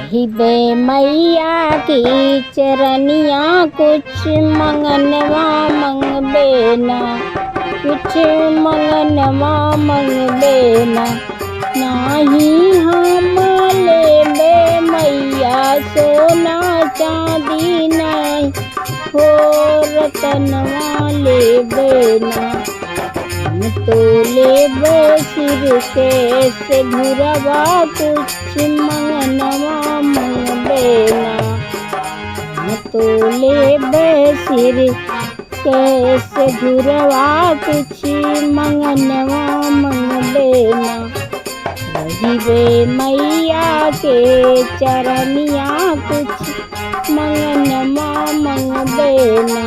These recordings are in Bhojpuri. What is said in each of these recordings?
ही बे मैया की चरनिया कुछ मंगनवा मंगबे ना, कुछ मंगनवा मंगबे ना। नाही हम लेबे मैया सोना चांदी नहीं, हो रतनवा लेबे ना। हम तो लेबे सिर के से घुरवा कुछ मंगनवा मंगबे ना। हम तो लेबे सिर के से घुरवा कुछ मंगनवा मंगबे ना। वही बे मैया के चरनिया कुछ मंगनवा मंगबे ना।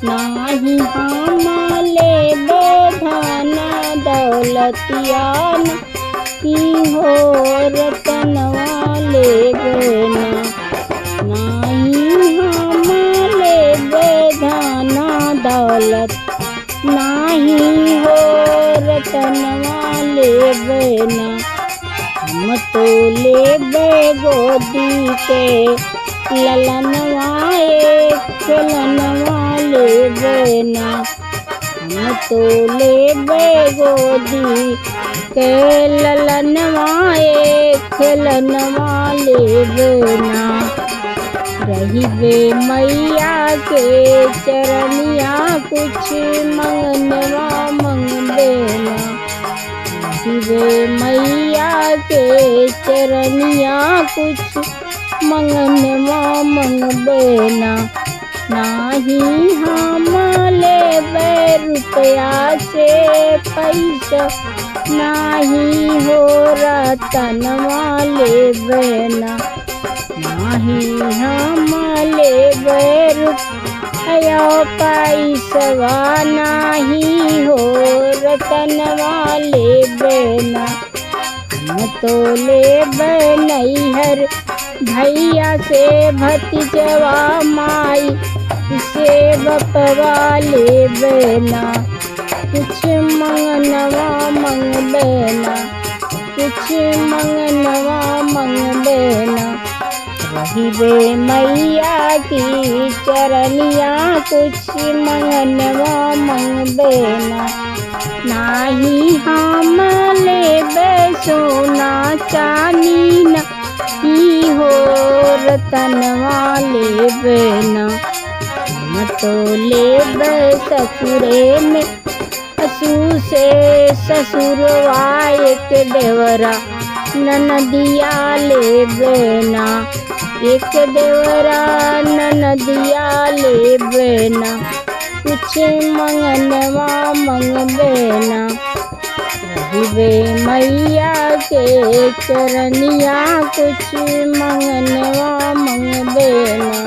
नाही हम लेबे धन दौलतिया की, हो रतनवा लेबे ना। नाही हम लेबे धन दौलत, नाही हो रतनवा लेबे ना। हम तो लेबे गोदी के ललनवा एक ललनवा लेबे ना। हम तो लेबे गोदी के ललनवा एक ललनवा लेबे ना। रही बे मैया के चरनिया कुछ मंगनवा मंगबे ना। रही बे मैया के चरनिया कुछ मंगनवा मंगबे ना। नाही हम लेबे रुपया से पैसा, नाही हो रतनवा लेबे ना। नाही हम लेबे रुपया पैसवा, नाही हो रतनवा लेबे ना। हम तो लेबे नैहर भैया से भतीजवा माई से बपवा लेबे ना। कुछ मंगनवा मंगबे ना, कुछ मंगनवा मंगबे ना। वही बे मैया की चरनिया कुछ मंगनवा मंगबे ना। नाही हम लेबे सोना चांदी ना, ही हो रतनवा लेबे ना। हम तो लेबे ससुरे में असू से ससुरवा एक देवरा ननदिया लेबे ना। एक देवरा ननदिया लेबे ना। कुछ मंगनवा मंगबे ना। रही बे मैया के चरनिया कुछ मंगनवा मंगबे ना।